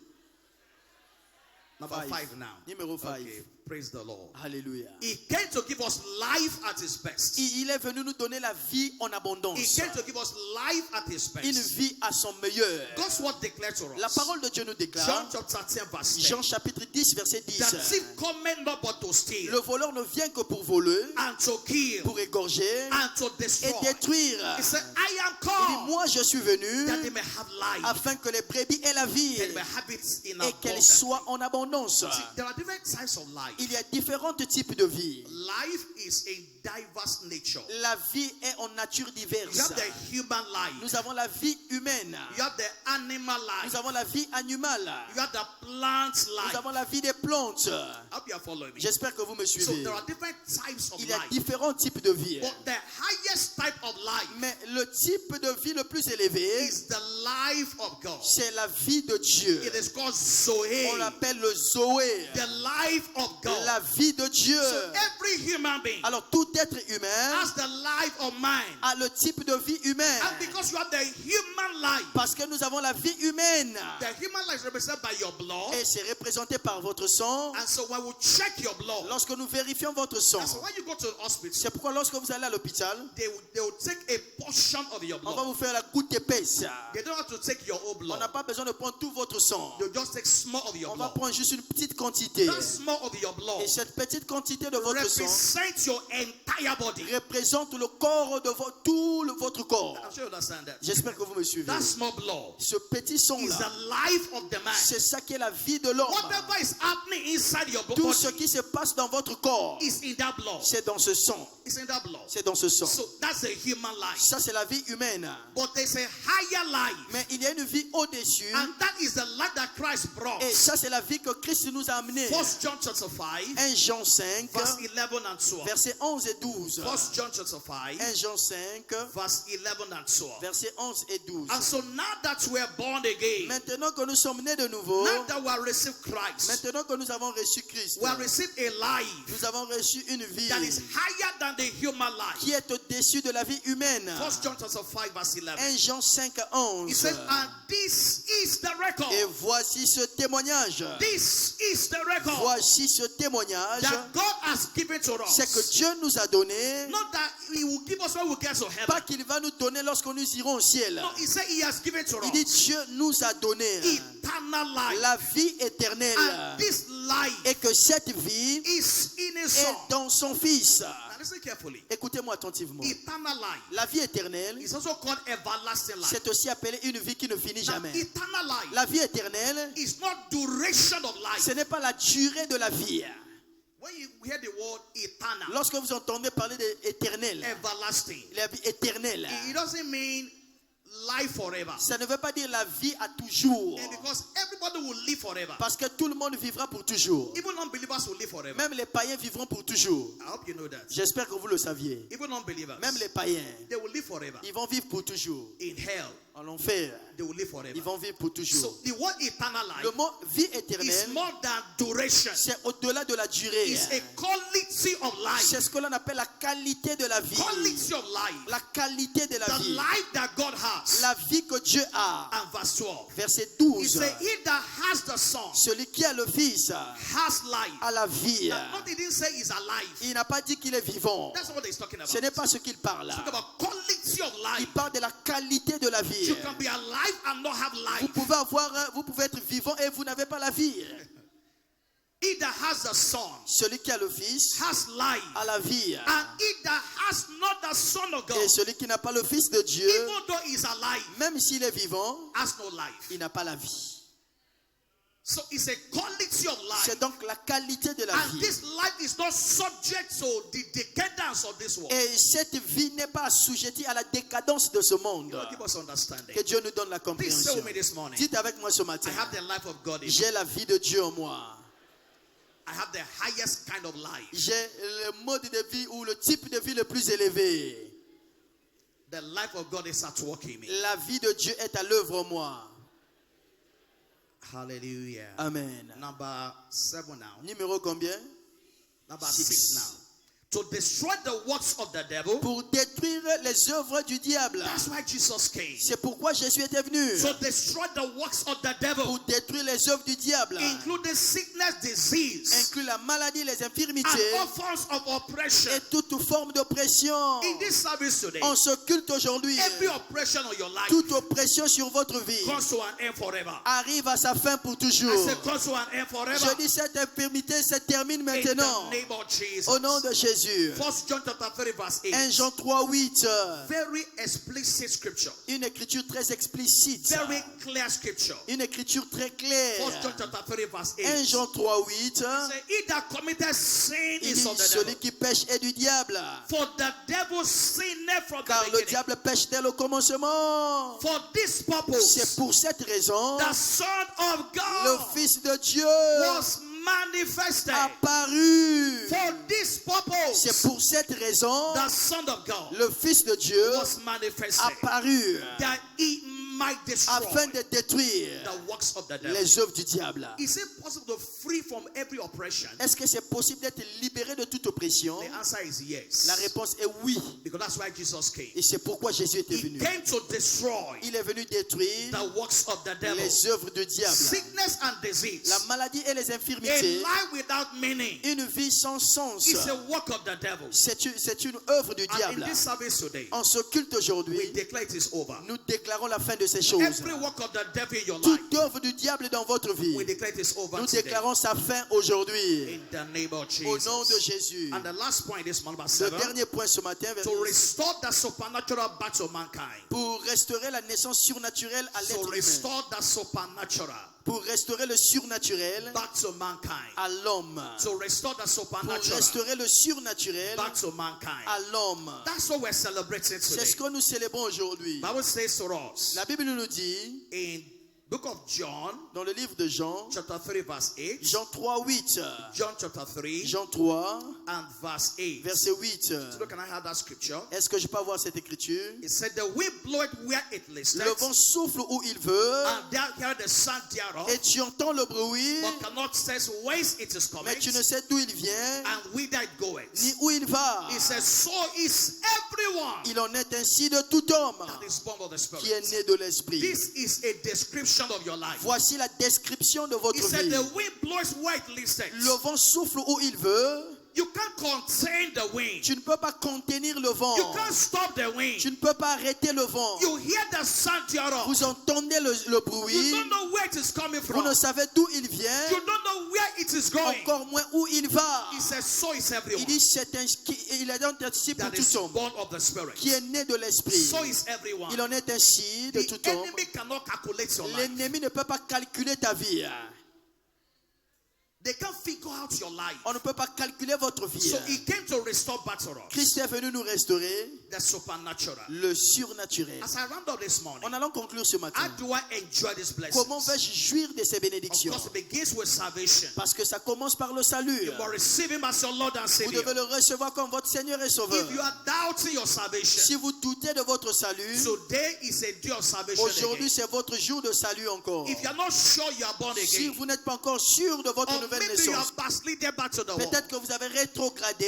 Number 5 now. Numéro 5. Okay. Praise the Lord. Alléluia. He came to give us life at His best. Il est venu nous donner la vie en He abondance. came to give us life at His Une best. vie à son meilleur. God's word declared to La us. parole de Dieu nous John déclare, chapter 10 verse 10. Jean chapitre 10 verset 10, That thief cometh not but to steal le voleur ne vient que pour voler, and to kill pour égorger and to et destroy. détruire. He said, I am Il dit, come moi je suis venu that they may have life afin que les brebis aient la vie and may have it in et qu'elles abundance. soient en abondance. See, there are different types of life. Il y a différents types de vie. Life is a diverse nature. La vie est en nature You diverse. have the human life. Nous avons la vie humaine. You have the animal life. Nous avons la vie animale. You have the plant Nous life. avons la vie des plantes. I hope you are following me. J'espère que vous me So suivez. there are different types of Il y a life. différents types de vie. But the highest type of life Mais le type de vie le plus élevé, is the life of God. c'est la vie de Dieu. It is called Zoe. On l'appelle le Zoé. The life of God. La vie de Dieu. So every human being Alors tout être humain has the life of mind. a le type de vie humaine. And because you have the human life, Parce que nous avons la vie humaine. the human life is represented by your blood. Et c'est représenté par votre sang. And so when we check your blood, Lorsque nous vérifions votre sang, and so when you go to the hospital, c'est pourquoi lorsque vous allez à l'hôpital, they will take a portion of your on va blood. vous faire la goutte épaisse. They don't have to take your whole On n'a blood. pas besoin de prendre tout votre sang. They'll just take small of your On va blood. prendre juste une petite quantité. That small of your blood Et cette petite quantité de votre sang represents your entire body. représente le corps de votre corps. I'm sure you understand that. J'espère que vous me suivez. That small blood Ce petit is sang-là, the life of the man. c'est ça qui est la vie de l'homme. Whatever is happening inside your Tout ce body qui se passe dans votre corps, is in that blood. c'est dans ce sang. It's in that blood. C'est dans ce sang. So that's the human life. Ça, c'est la vie humaine. But there's a higher life. Mais il y a une vie au-dessus. And that is the life that Christ brought. Et ça, c'est la vie que Christ nous a amenée. 1 John chapter 5, 1 Jean 5, verse 11 and 12. versets 11 et 12. 1 John chapter 5, 1 Jean 5, verse 11 and 12. versets 11 et 12. And so now that we are born again, Maintenant que nous sommes nés de nouveau, now that we have received Christ, maintenant que nous avons reçu Christ, we have received a life nous avons reçu une vie that is higher than the human life. qui est au-dessus de la vie humaine. 1 John chapter 5, verse 11. 1 Jean 5, 11. He said, and this is the record. Et voici ce témoignage. This is the record Voici ce témoignage. that God has given to C'est que us. Dieu nous a donné, Not that He will give us when we get to pas heaven. qu'il va nous donner lorsque nous irons au ciel. No, He said He has given to Il dit us Dieu nous a donné eternal life. la vie éternelle. And this life Et que cette vie is in His est Son. dans son Fils. Now listen carefully. Écoutez-moi attentivement. Eternal life La vie éternelle, is also called everlasting life. c'est aussi appelé une vie qui ne finit Now, jamais. eternal life La vie éternelle, is not duration of life. ce n'est pas la durée de la vie. When you hear the word eternal, Lorsque vous entendez parler d'éternel, everlasting, la vie éternelle, it doesn't mean life forever. ça ne veut pas dire la vie à toujours. And because everybody will live forever. Parce que tout le monde vivra pour toujours. Even unbelievers will live forever. Même les païens vivront pour toujours. I hope you know that. J'espère que vous le saviez. Even unbelievers, Même les païens, they will live forever. ils vont vivre pour toujours. In hell, En enfer, they will live forever. ils vont vivre pour So toujours. the word eternal Le life mot vie is éternelle, more than duration. c'est au-delà de la durée. It's a quality of life. C'est ce que l'on appelle la qualité de la vie. Quality of life. La qualité de la The vie. life that God has has. La vie que Dieu a. And verse 12. Verset He 12. said, he that has the Son Celui qui a le Fils has life. a la vie. Now, not he didn't say he's alive. Il n'a pas dit qu'il est vivant. That's not what he's talking about. Ce n'est pas ce qu'il parle. He's talking about quality of Il life. parle de la qualité de la vie. You can be alive and not have life. Vous pouvez être vivant et vous n'avez pas la vie. He that has the Son Celui qui a le Fils has life. a la vie. And he that has not the Son of God, Et celui qui n'a pas le Fils de Dieu, even though he's alive, même s'il est vivant, has no life. il n'a pas la vie. So it's a quality of life. C'est donc la qualité de la And vie. this life is not subject to the decadence of this world. Et cette vie n'est pas assujettie à la décadence de ce monde. God, give us understanding. Que Dieu nous donne la Please say compréhension. with me this morning. Dites avec moi ce matin. I have the life of God in me. J'ai la vie de Dieu en moi. I have the highest kind of life. J'ai le mode de vie ou le type de vie le plus élevé. The life of God is at work in me. La vie de Dieu est à l'œuvre en moi. Hallelujah. Amen. Number 7 now. Numéro combien? Number Six. 6 now. To destroy the works of the devil. Pour détruire les œuvres du diable. That's why Jesus came. C'est pourquoi Jésus était venu. To destroy the works of the devil. Pour détruire les œuvres du diable. Including sickness, disease, Inclut la maladie, les and infirmités all forms of oppression. et toute forme d'oppression. In this service today, On s'occulte aujourd'hui. every oppression on your life Toute oppression sur votre vie comes to an end forever. arrive à sa fin pour I toujours. said comes to an end forever. Je dis cette infirmité se termine In maintenant. the name of Jesus. Au nom de Jésus. 1 John chapter 3 verse 8. 1 Jean 3, 8. Very explicit scripture. Une écriture très explicite. Very clear scripture. Une écriture très 1 claire. John chapter 3 verse 8. 1 Jean 3, 8. Say, he that committed sin Il is dit of the celui devil. qui pèche est du diable. For the devil sinned from Car the le beginning. diable pêche dès le commencement. For this C'est purpose, pour cette raison the Son of le God Fils de Dieu was manifested. apparu. For this C'est purpose, pour cette raison the Son of God le Fils de Dieu was manifested, apparu that he might destroy afin de détruire the works of the devil. les œuvres du diable. Is it possible to free from every oppression? Est-ce que c'est possible d'être libéré de toute oppression? The answer is yes. La réponse est oui. Because that's why Jesus came. Et c'est pourquoi Jésus était He venu. came to destroy Il est venu détruire the works of the devil. les œuvres du diable. Sickness and disease. La maladie et les A infirmités. life without meaning Une vie sans sens. is a work of the devil. C'est une œuvre du And in diable. this service today, En ce culte we aujourd'hui, declare it is over. nous déclarons la fin de ces choses. Every work of the devil in your life, Toute œuvre du diable dans votre vie, we declare it is over nous today. déclarons sa fin aujourd'hui. In the name of Au nom de Jesus. Jésus. And the last point is number Le 7. dernier point ce matin, To restore the supernatural back to mankind. pour restaurer la naissance surnaturelle à To l'être humain. restore the supernatural Pour restaurer le surnaturel back to mankind. à l'homme. To restore the Pour supernatural restaurer le surnaturel back to mankind. à l'homme. That's what we're celebrating C'est today. ce que nous célébrons aujourd'hui. Bible says to us La Bible nous dit, in book of John, dans le livre de Jean, chapter 3, verse 8. Jean 3, 8. John chapter 3 Jean 3, and verse 8. verset 8. So can I have that scripture? Est-ce que je peux avoir cette écriture? It said, the wind bloweth where it listeth, Le vent souffle où il veut, and thou hear the sound thereof, et tu entends le bruit, but cannot say whence it is coming, mais tu ne sais d'où il vient, and whither it goeth. ni où il va. He says, so is everyone Il en est ainsi de tout homme that is born of the qui est Spirit. né de l'Esprit. This is a description of your life. Voici la description de He votre said, vie. the wind blows where it listeth. Le vent souffle où il veut. You can't contain the wind. Tu ne peux pas contenir le vent. You can't stop the wind. Tu ne peux pas arrêter le vent. You hear the sound thereof. Vous entendez le You bruit. don't know where it is coming Vous from. ne savez d'où il vient. You don't know where it is going. Encore moins où il va. He says, so is Il everyone dit il est donc ainsi pour that is tout homme born of the Spirit. qui est né de l'Esprit. So is everyone. Il en est ainsi de The tout homme. enemy cannot calculate your life. L'ennemi ne peut pas calculer ta vie. They can't figure out your life. On ne peut pas calculer votre vie. So he came to restore back to us Christ est venu nous restaurer the supernatural. le surnaturel. As I round up this morning, En allant conclure ce how matin, do I enjoy this blessing? comment vais-je jouir de ces Of bénédictions? course, it begins with salvation. Parce que ça commence par le salut. You must receive him as your Lord and Vous Savior. devez le recevoir comme votre Seigneur et Sauveur. If you are doubting your salvation, Si vous doutez de votre salut, today is a day of salvation aujourd'hui again. c'est votre jour de salut encore. If you are not sure you are born Si again, vous n'êtes pas encore sûr de votre or nouvelle maybe you naissance, have backslided back to the world, peut-être que vous avez rétrogradé,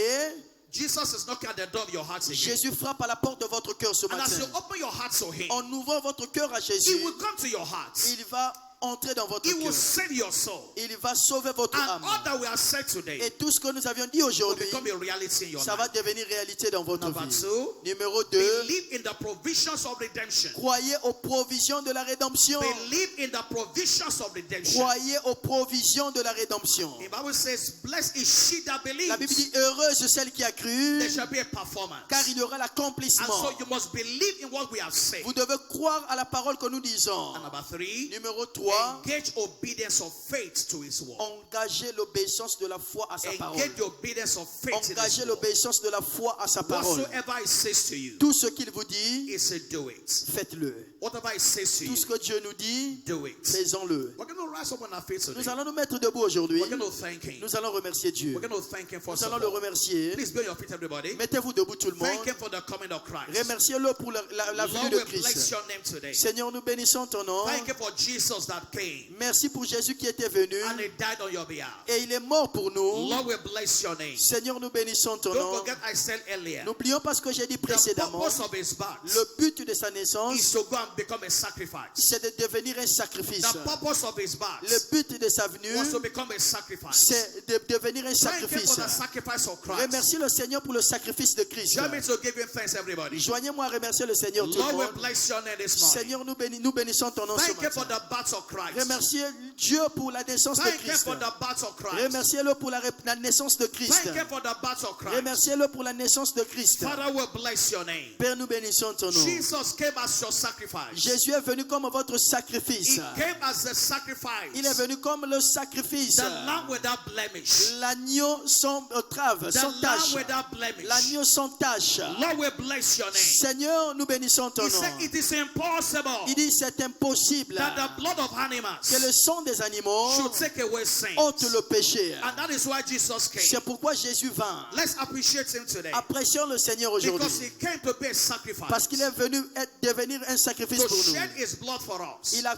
Jesus is knocking at the door of your heart again. Jésus frappe à la porte de votre cœur ce And as you matin. open your heart to him, En ouvrant votre cœur à he Jésus, will come to your heart. il va entrer dans votre He will cœur. save your soul. Il va sauver votre And âme. all that we have said today Et tout ce que nous avions dit will aujourd'hui, become a reality in your ça va life. devenir réalité dans votre Number vie. 2, Numéro 2, believe in the provisions of redemption. croyez aux provisions de la rédemption. Believe in the provisions of redemption. Croyez aux provisions de la rédemption. The Bible says, blessed is she that La Bible believes. dit, heureuse celle qui a cru, There shall be a performance. car il y aura And l'accomplissement. so you must believe in what we have said. Vous devez croire à la parole que nous disons. And number 3, Numéro 3, engage obedience of faith to his word. engagez l'obéissance de la foi à sa parole. Engage the obedience of faith in his Engagez word. l'obéissance de la foi à sa parole. Whatsoever he says to you, Tout ce qu'il vous dit, he said do it. faites-le. Whatever he says to Tout you, ce que Dieu nous dit, do it. faisons-le. We're going to rise up on our feet today. Nous allons nous mettre debout aujourd'hui. We're going to thank him. Nous allons remercier Dieu. We're going to thank him for Nous allons le support. remercier. Please be on your feet, everybody. Mettez-vous debout tout le monde. Thank him for the coming of Christ. Remerciez-le pour la Lord, venue de we bless Christ. your name today. Seigneur, nous bénissons ton nom. Thank you for Jesus that came Merci pour Jésus qui était venu and he died on your behalf. et il est mort pour nous. Lord, we bless your name. Seigneur, nous bénissons ton Don't nom. forget I said earlier, N'oublions pas ce que j'ai dit the précédemment. purpose of his birth Le but de sa is naissance, to go and become a sacrifice. c'est de devenir un sacrifice. The purpose of his Le birth but de sa venue, was to become a sacrifice. c'est de devenir un Thank you sacrifice. for the sacrifice of Christ. Remerciez le Seigneur pour le sacrifice de Christ. Join me to give him thanks, everybody. Joignez-moi à remercier le Seigneur tout le Lord, we monde. bless your name this morning. Seigneur, nous bénissons ton nom ce Thank you for matin. the birth of Christ. Remerciez Dieu pour la naissance de Thank you Christ. for the birth of Christ. Remerciez-le pour la naissance de Christ. Thank you for the birth of Christ. Remerciez-le pour la naissance de Christ. Father, we bless your name. Père, nous bénissons ton nom. Jesus came as your sacrifice. Jésus est venu comme votre sacrifice. He came as the sacrifice. Il est venu comme le sacrifice. The lamb without blemish. L'agneau sans trave, The sans lamb tache. without blemish. L'agneau sans tache. Lord, we bless your name. Seigneur, nous bénissons ton He nom. said it is impossible Il dit c'est impossible that the blood of animals que le sang des animaux should take away sin. ôte le péché. And that is why Jesus came. C'est pourquoi Jésus vint. Let's appreciate him today. Apprécions le Seigneur Because aujourd'hui. he came to be a sacrifice. Parce qu'il est venu devenir un sacrifice To pour nous. shed his blood for us. Il a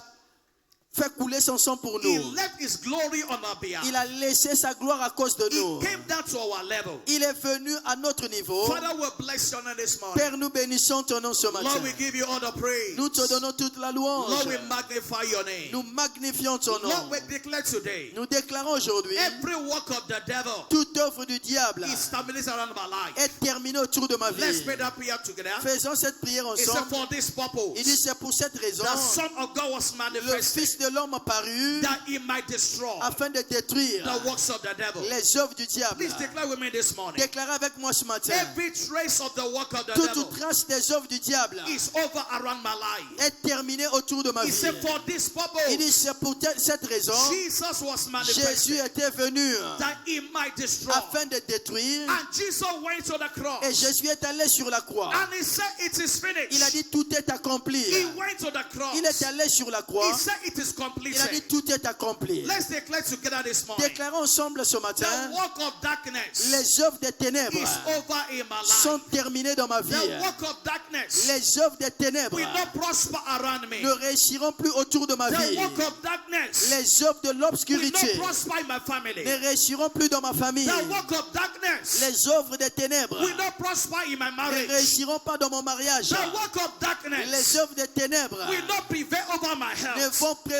fait couler son sang pour He nous. left his glory on our behalf. Il a laissé sa gloire à cause de He nous. came down to our level. Il est venu à notre niveau. Father, we bless your name this morning. Père, nous bénissons ton nom ce Lord, matin. we give you all the praise. Nous te donnons toute la louange. Lord, we magnify your name. Nous magnifions ton nom. Lord, we declare today, Nous déclarons aujourd'hui every work of the devil toute œuvre du diable is terminated around my life. est terminée autour de ma Let's vie. pray that prayer together. Faisons cette prière He said, ensemble. for this Il purpose, dit c'est pour cette raison the Son of God was le manifested Fils de l'homme apparu that he might destroy afin de détruire the works of the devil. les œuvres du diable. Please declare with me this morning. Déclarez avec moi ce matin. Every trace of the work of the Toute devil trace des œuvres du diable is over around my life. est terminée autour de ma He vie. said, for this Il dit purpose, c'est pour cette raison Jesus was Jésus manifested était venu that he might destroy. afin de détruire And Jesus went to the et cross Jésus est allé sur la croix. and he said, it is Il a finished. dit tout est accompli. He went to the cross. Il est allé sur la croix. He said, it is Il a dit completed. tout est accompli. Let's declare together this morning. Déclarons ensemble ce The matin work of darkness les œuvres des ténèbres is over in my sont life. terminées dans ma vie. The work of darkness Les œuvres des ténèbres will not prosper around me. ne réussiront plus autour de ma The vie. work of darkness Les œuvres de will l'obscurité not prosper in my family. ne réussiront plus dans ma famille. The work of darkness Les œuvres des ténèbres will not prosper in my ne marriage. réussiront pas dans mon mariage. The work of darkness Les œuvres des ténèbres will not prevail over my health.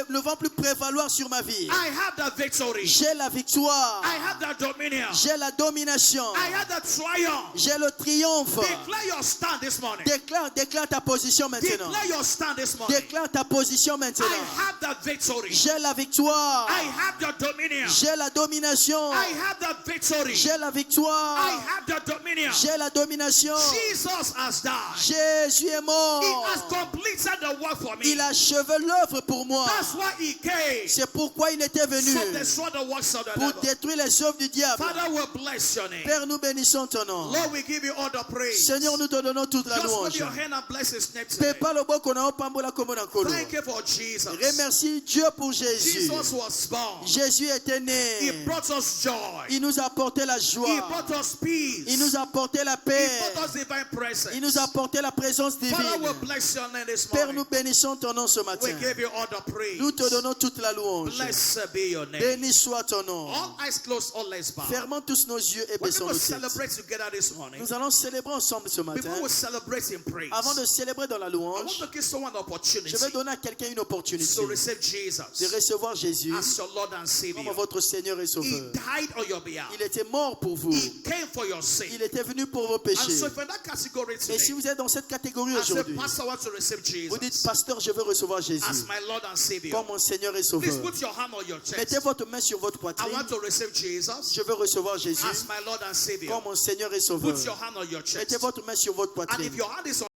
ne vont plus prévaloir sur ma vie. I have the victory. J'ai la victoire. I have the dominion. J'ai la domination. I have the triumph. J'ai le triomphe. Declare your stand this morning. Déclare ta position maintenant. Declare your stand this morning. Déclare ta position maintenant. I have the victory. J'ai la victoire. I have the dominion. J'ai la domination. I have the victory. J'ai la victoire. I have the dominion. J'ai la domination. Jesus has died. Jésus est mort. He has completed the work for me. Il a achevé l'œuvre pour moi. That's why he came. C'est pourquoi il était venu So destroy the works of the pour devil. détruire les œuvres du diable. Father, we bless your name. Père, nous bénissons ton nom. Lord, we give you all the praise. Seigneur, nous te donnons toute la Just put louange. your hand and bless his name today. Pepa lobo kona opambola komona kolo. Thank you for Jesus. Remercie Dieu pour Jésus. Jesus was born. Jésus était He né. brought us joy. Il nous a apporté la He joie. brought us peace. Il nous a apporté la He paix. brought us divine presence. Il nous a apporté la présence Father, we divine. bless your name this Père, morning. nous bénissons ton nom ce We matin. give you all the praise. praise. Nous te donnons toute la louange. Blessed be your name. Béni soit ton nom. All eyes closed, all eyes bow. Fermons tous nos yeux et We're baissons going nos to têtes. celebrate together this morning. Nous allons célébrer ensemble ce matin. Before we celebrate in praise, Avant de célébrer dans la I want louange, to give someone an opportunity je vais donner à quelqu'un une opportunité to receive de Jesus recevoir Jésus as your Lord and Savior. comme votre Seigneur et He Sauveur. died on your behalf. Il était mort pour vous. He came for your sin. Il était venu pour vos And péchés. so if you're in that category Et today, si vous êtes dans cette catégorie as a aujourd'hui, pastor, I want to receive vous dites, Jesus pasteur, je veux recevoir Jésus as my Lord and Savior. comme mon Seigneur et Please Sauveur. put your hand on your Mettez chest. votre main sur votre I poitrine. want to receive Jesus Je veux recevoir Jésus as my Lord and Savior. comme mon Seigneur et Put Sauveur. your hand on your chest. Mettez votre main sur votre And poitrine. if your hand is on